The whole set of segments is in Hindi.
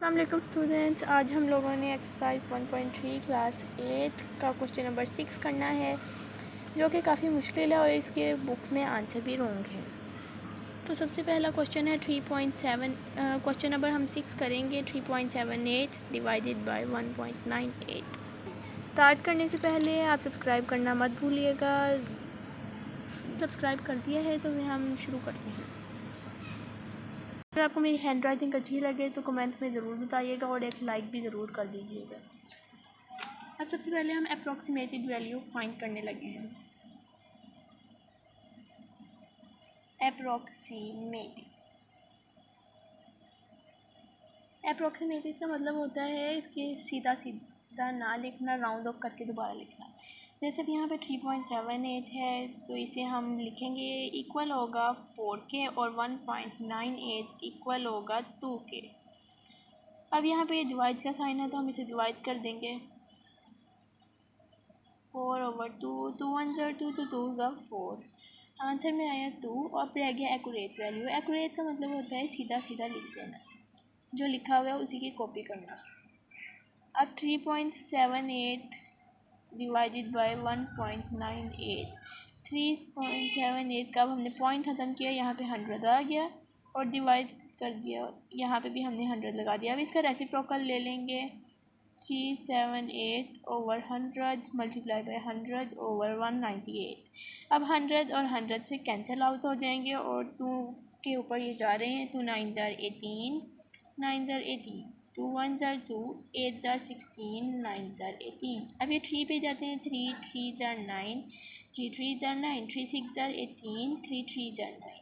अस्सलामुअलैकुम स्टूडेंट्स, आज हम लोगों ने एक्सरसाइज 1.3 क्लास 8 का क्वेश्चन नंबर 6 करना है, जो कि काफ़ी मुश्किल है और इसके बुक में आंसर भी रॉन्ग है। तो सबसे पहला क्वेश्चन है 3.7। क्वेश्चन नंबर हम 6 करेंगे 3.78 डिवाइडेड बाय 1.98। स्टार्ट करने से पहले आप सब्सक्राइब करना मत भूलिएगा। सब्सक्राइब कर दिया है तो हम शुरू करते हैं। अगर आपको मेरी हैंड राइटिंग अच्छी लगे तो कमेंट में ज़रूर बताइएगा और एक लाइक भी ज़रूर कर दीजिएगा। अब सबसे पहले हम अप्रॉक्सीमेटेड वैल्यू फाइंड करने लगे हैं। अप्रॉक्सीमेटेड का मतलब होता है कि सीधा सीधा ना लिखना, राउंड ऑफ करके दोबारा लिखना। जैसे अब यहाँ पे 3.78 है तो इसे हम लिखेंगे इक्वल होगा 4 के और 1.98 इक्वल होगा 2 के। अब यहाँ पे डिवाइड का साइन है तो हम इसे डिवाइड कर देंगे 4/2, 2 1 2 तो 2 4। आंसर में आया 2 और फिर रह गया एक्यूरेट वैल्यू। एक्यूरेट का मतलब होता है सीधा सीधा लिख देना, जो लिखा हुआ है उसी की कॉपी करना। अब 3.78 डिवाइडेड बाय 1.98, 3.78 का अब हमने पॉइंट ख़त्म किया, यहाँ पे 100 आ गया और डिवाइड कर दिया, यहाँ पे भी हमने 100 लगा दिया। अब इसका रेसिप्रोकल ले लेंगे 378 ओवर 100 मल्टीप्लाई बाय 100 ओवर 198। अब 100 और 100 से कैंसिल आउट हो जाएंगे और 2 के ऊपर ये जा रहे हैं, 2 9 18, 9 18, 2 1 2, 8 16, 9 18। अब ये 3 पे जाते हैं, 3 3 9, 3 3 9, 3 6 18, 3 3 9,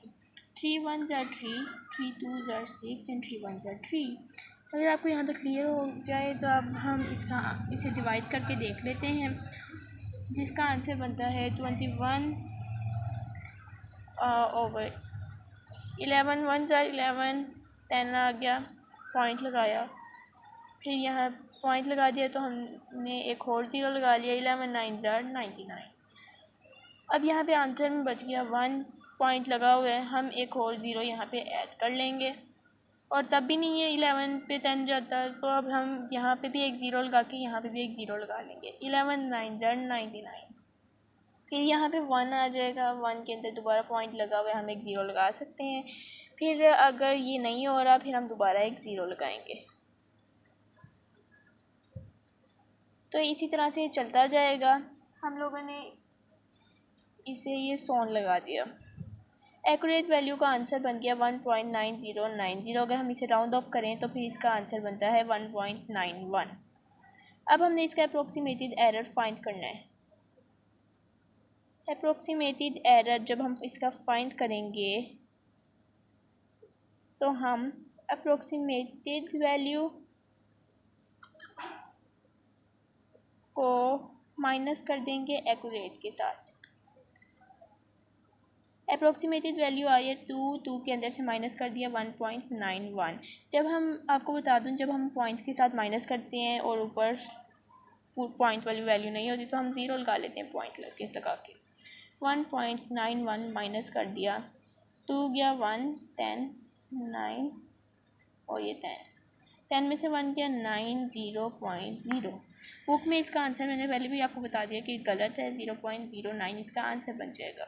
3 1 3, 3 2 6 एंड 3 1 3। अगर आपको यहाँ तक क्लियर हो जाए तो अब हम इसे डिवाइड करके देख लेते हैं, जिसका आंसर बनता है 21 ओवर 11, 1 11, 10 आ गया, पॉइंट लगाया, फिर यहाँ पॉइंट लगा दिया तो हमने एक और ज़ीरो लगा लिया, 11 9 99। अब यहाँ पे आंसर में बच गया 1 पॉइंट लगा हुआ है, हम एक और ज़ीरो यहाँ पे ऐड कर लेंगे और तब भी नहीं है 11 पे 10 जाता, तो अब हम यहाँ पे भी एक ज़ीरो लगा के यहाँ पे भी एक ज़ीरो लगा लेंगे, 11 9 99। फिर यहाँ पे 1 आ जाएगा, 1 के अंदर दोबारा पॉइंट लगा हुआ है, हम एक ज़ीरो लगा सकते हैं। फिर अगर ये नहीं हो रहा फिर हम दोबारा एक ज़ीरो लगाएंगे। तो इसी तरह से चलता जाएगा। हम लोगों ने इसे ये 100 लगा दिया। एक्यूरेट वैल्यू का आंसर बन गया 1.9090। अगर हम इसे राउंड ऑफ करें तो फिर इसका आंसर बनता है 1.91। अब हमने इसका अप्रोक्सीमेटेड एरर फाइंड करना है। अप्रोक्सीमेटेड एरर जब हम इसका फाइंड करेंगे तो हम अप्रोक्सीमेटेड वैल्यू को माइनस कर देंगे एक्यूरेट के साथ। अप्रोक्सीमेटेड वैल्यू आई है 2 के अंदर से माइनस कर दिया 1.91। जब हम आपको बता दूं, जब हम पॉइंट्स के साथ माइनस करते हैं और ऊपर पॉइंट वाली वैल्यू नहीं होती तो हम ज़ीरो लगा लेते हैं पॉइंट लगा के। 1.91 माइनस कर दिया, 2 गया 1, 10 9 और ये 10 में से 1 गया 9, 0.0। बुक में इसका आंसर मैंने पहले भी आपको बता दिया कि गलत है, 0.09 इसका आंसर बन जाएगा।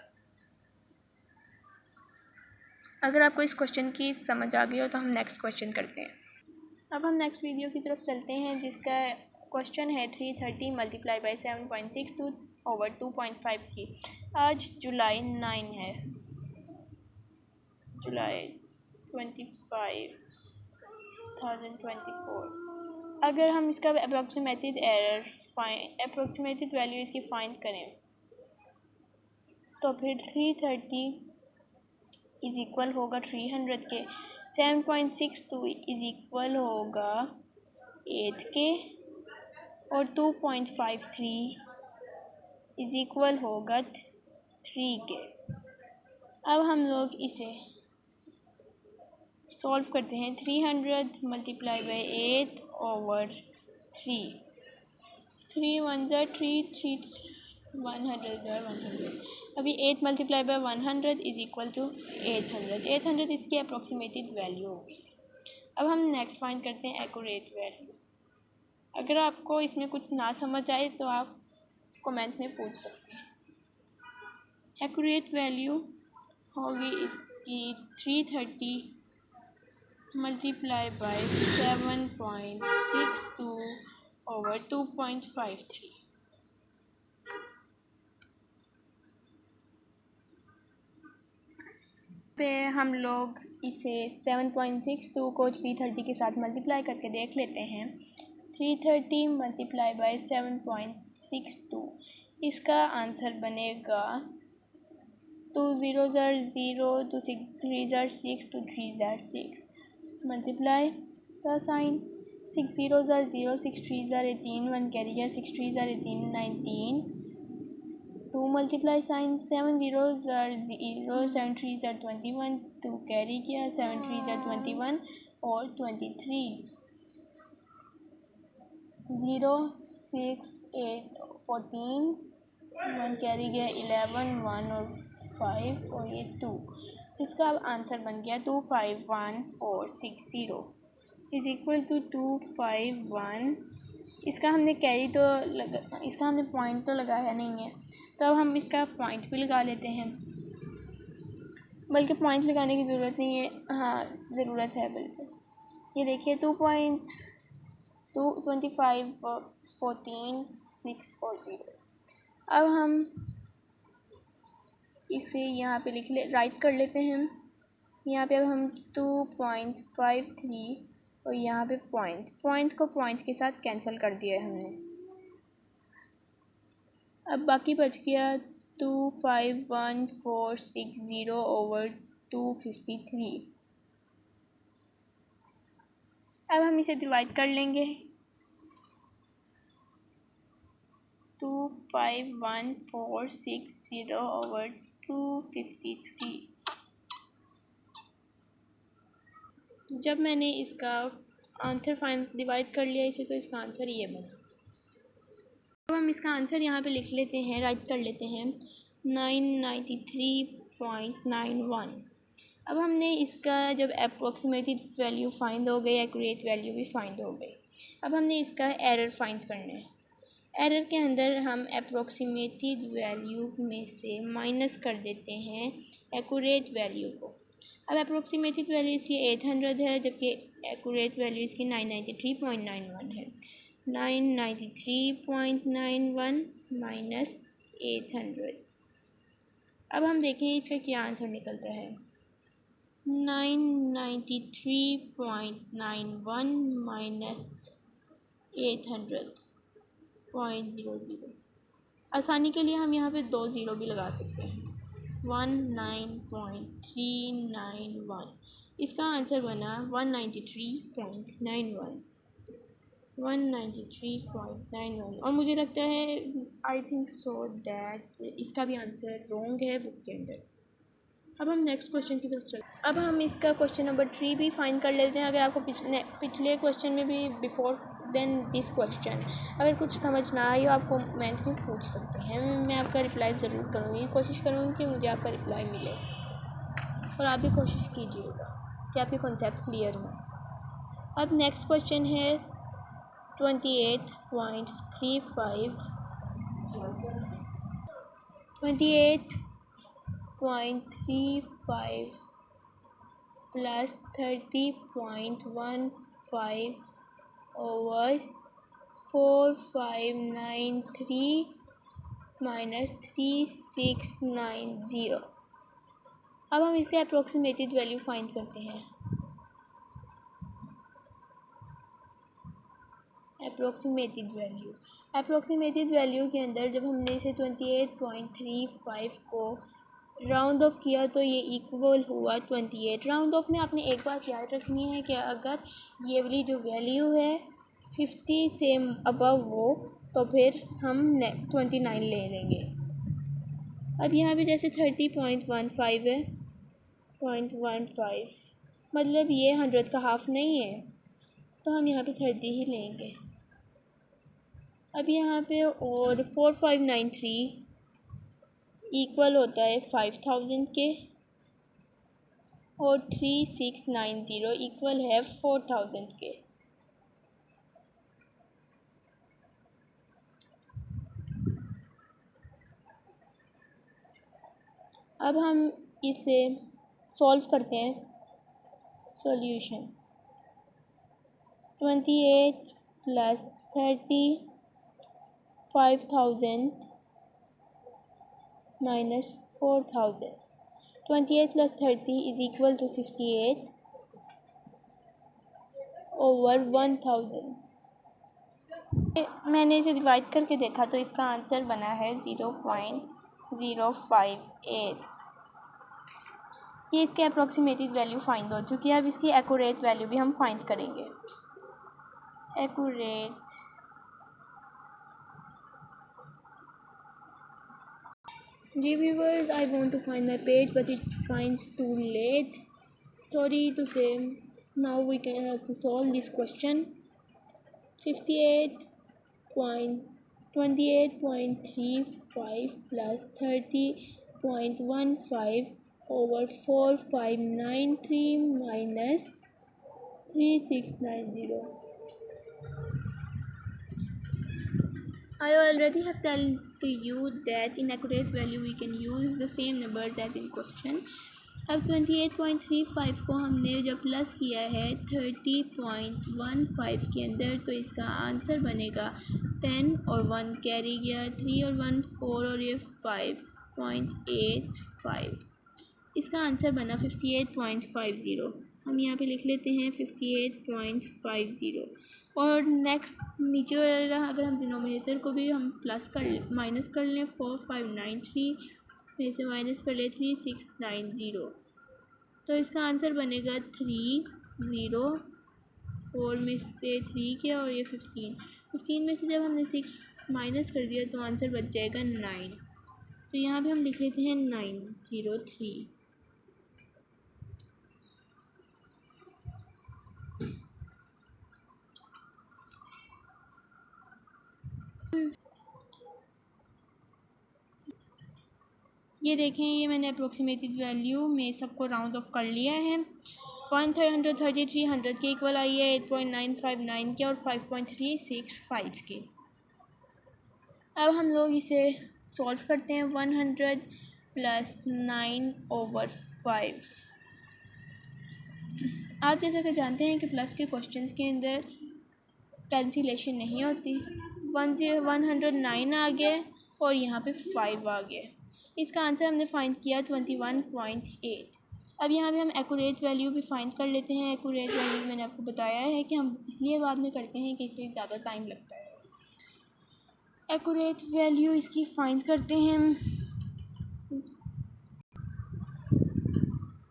अगर आपको इस क्वेश्चन की समझ आ गई हो तो हम नेक्स्ट क्वेश्चन करते हैं। अब हम नेक्स्ट वीडियो की तरफ चलते हैं, जिसका क्वेश्चन है 330 मल्टीप्लाई बाई 7.62 ओवर 2.53। आज जुलाई 9 है, जुलाई 25, 2024। अगर हम इसका अप्रोक्सीमेटेड वैल्यू इसकी फाइंड करें तो फिर 330 इज़ इक्वल होगा 300 के, 7.62 इज़ इक्वल होगा 8 के और 2.53 इज़ इक्वल होगा 3 के। अब हम लोग इसे सॉल्व करते हैं। 300 मल्टीप्लाई बाई 8 ओवर 3, 3 1 3, 3 100। अभी 8 multiply by 100 is equal to 800। 800 इसकी अप्रोक्सीमेटेड वैल्यू होगी। अब हम नेक्स्ट फाइंड करते हैं एक्यूरेट वैल्यू। अगर आपको इसमें कुछ ना समझ आए तो आप कमेंट में पूछ सकते हैं। एक्यूरेट वैल्यू होगी इसकी 330 मल्टीप्लाई बाय 7.62 ओवर 2.53। पे हम लोग इसे 7.62 को 330 के साथ मल्टीप्लाई करके देख लेते हैं। 330 मल्टीप्लाई बाय 7.62, इसका आंसर बनेगा 2 0 0, 2 3 6, 2 3 6, मल्टीप्लाई का साइन 6 0 0, 6 3 18, 1 कैरी गया, 6 3 18, 19, 2 मल्टीप्लाई साइन 7 0 0, 7 3 21, 2 कैरी किया, 7 3 21 और 23, 0 6 8 14, 1 कैरी गया, 11 1 और 5 और ये 2। इसका अब आंसर बन गया 251460 इज इक्वल टू 251। इसका हमने कैरी तो इसका हमने पॉइंट तो लगाया नहीं है, तो अब हम इसका पॉइंट भी लगा लेते हैं। बल्कि पॉइंट लगाने की ज़रूरत नहीं है, हाँ ज़रूरत है बल्कि। ये देखिए 25 14 6 और 0। अब हम इसे यहाँ पे राइट कर लेते हैं। यहाँ पे अब हम 2.53 और यहाँ पे पॉइंट को पॉइंट के साथ कैंसिल कर दिया है हमने। अब बाकी बच गया 251,460 ओवर 253। अब हम इसे डिवाइड कर लेंगे। 251,460 ओवर 253। जब मैंने इसका आंसर डिवाइड कर लिया इसे, तो इसका आंसर ये बना। अब हम इसका आंसर यहाँ पे लिख लेते हैं, राइट कर लेते हैं 993.91। अब हमने इसका जब अप्रोक्सीमेटेड वैल्यू फाइंड हो गई, एक्यूरेट वैल्यू भी फाइंड हो गई। अब हमने इसका एरर फाइंड करना है। एरर के अंदर हम अप्रोक्सीमेटेड वैल्यू में से माइनस कर देते हैं एक्यूरेट वैल्यू को। अब अप्रोक्सीमेटेड वैल्यू इसकी 800 है, जबकि एक्यूरेट वैल्यू इसकी 993.91 है। 993.91 माइनस 800। अब हम देखें इसका क्या आंसर निकलता है। 993.91 माइनस 800.00। आसानी के लिए हम यहाँ पे 2 ज़ीरो भी लगा सकते हैं। 19.391, इसका आंसर बना 193.91। 193.91। और मुझे लगता है आई थिंक सो दैट इसका भी आंसर रॉन्ग है बुक के अंदर। अब हम नेक्स्ट क्वेश्चन की तरफ चलते। अब हम इसका क्वेश्चन नंबर 3 भी फाइंड कर लेते हैं। अगर आपको पिछले क्वेश्चन में भी बिफोर देन दिस क्वेश्चन अगर कुछ समझ ना आई हो, आप कमेंट में पूछ सकते हैं। मैं आपका रिप्लाई ज़रूर करूँगी, कोशिश करूँगी कि मुझे आपका रिप्लाई मिले। और आप भी कोशिश कीजिएगा कि आपके कॉन्सेप्ट क्लियर हों। अब नेक्स्ट क्वेश्चन है 28.35 प्लस 30.15 ओवर 4593 माइनस 3690। अब हम इसके अप्रोक्सीमेटेड वैल्यू फाइंड करते हैं। अप्रोक्सीमेटेड वैल्यू के अंदर जब हमने इसे 28.35 को राउंड ऑफ किया तो ये इक्वल हुआ 28। राउंड ऑफ में आपने एक बात याद रखनी है कि अगर ये वाली जो वैल्यू है 50 से अबव हो तो फिर हम 29 ले लेंगे। अब यहाँ पे जैसे 30.15 है, 0.15 मतलब ये 100 का हाफ नहीं है, तो हम यहाँ पे 30 ही लेंगे। अब यहाँ पे और 4593 इक्वल होता है 5000 के, और 3690 इक्वल है 4000 के। अब हम इसे सॉल्व करते हैं। Solution 28 plus 30 5000 minus 4000। 28 plus 30 is equal to 58 over 1000। मैंने इसे डिवाइड करके देखा तो इसका आंसर बना है 0.058। ये इसके अप्रॉक्सीमेटेड वैल्यू फाइंड हो चुकी है। अब इसकी एक्यूरेट वैल्यू भी हम फाइंड करेंगे। एक्यूरेट जी viewers, I want to find my page but it finds too late. Sorry to say, now we can have to solve this question. 28.35 plus 30.15 over 4593 minus 3690. I already have told to you that in accurate value we can use the same numbers as in question. अब 28.35 को हमने जब प्लस किया है 30.15 के अंदर तो इसका आंसर बनेगा 10 और 1 कैरी गया, 3 और 1 4 और ये 5.85। इसका आंसर बना 58.50। हम यहाँ पे लिख लेते हैं 58.50। और नेक्स्ट नीचे वाला अगर हम डिनोमिनेटर को भी हम प्लस कर माइनस कर लें 4593 में से माइनस कर लें 3690 तो इसका आंसर बनेगा 30। 4 में से 3 के और ये 15 में से जब हमने 6 माइनस कर दिया तो आंसर बच जाएगा 9। तो यहाँ पे हम लिख लेते हैं 903। ये देखें, ये मैंने अप्रोक्सीमेटेड वैल्यू में सबको राउंड ऑफ कर लिया है। 133 100 के इक्वल आई है 8.959 के और 5.365 के। अब हम लोग इसे सॉल्व करते हैं। 100 प्लस 9 ओवर 5। आप जैसा कि जानते हैं कि प्लस के क्वेश्चंस के अंदर कैंसिलेशन नहीं होती। 109 आ गया और यहाँ पे 5 आ गया। इसका आंसर हमने फाइंड किया 21.8। अब यहाँ पे हम एक्यूरेट वैल्यू भी फाइंड कर लेते हैं। एक्यूरेट वैल्यू मैंने आपको बताया है कि हम इसलिए बाद में करते हैं कि इसमें ज़्यादा टाइम लगता है। एक्यूरेट वैल्यू इसकी फाइंड करते हैं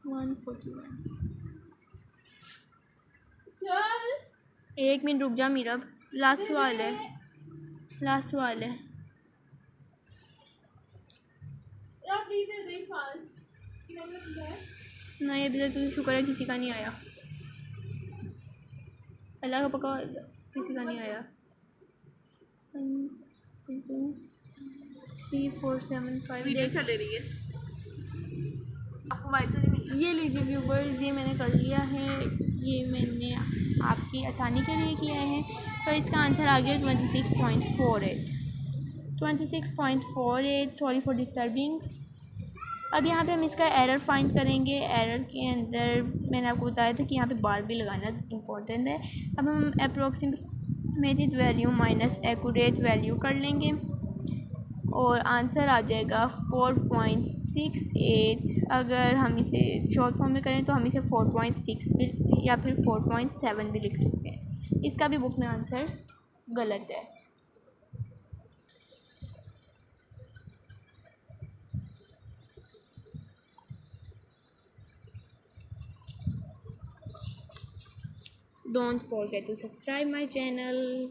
141। एक मिनट रुक जा मीरा, लास्ट सवाल है। नहीं अभी तक तो शुक्र है किसी का नहीं आया, अल्लाह का पक्का किसी का नहीं आया। 3 4 7 5 ले रही है। ये लीजिए व्यूवर्स, ये मैंने कर लिया है। ये मैंने आपकी आसानी के लिए किया है। तो इसका आंसर आ गया 26.48। Sorry for disturbing. अब यहाँ पे हम इसका एरर फाइंड करेंगे। एरर के अंदर मैंने आपको बताया था कि यहाँ पे बार भी लगाना इम्पोर्टेंट है। अब हम approximated value minus accurate value कर लेंगे और आंसर आ जाएगा 4.68। अगर हम इसे शॉर्ट फॉर्म में करें तो हम इसे 4.6 भी या फिर 4.7 भी लिख सकते हैं। इसका भी बुक में आंसर्स गलत है। Don't forget to subscribe my channel.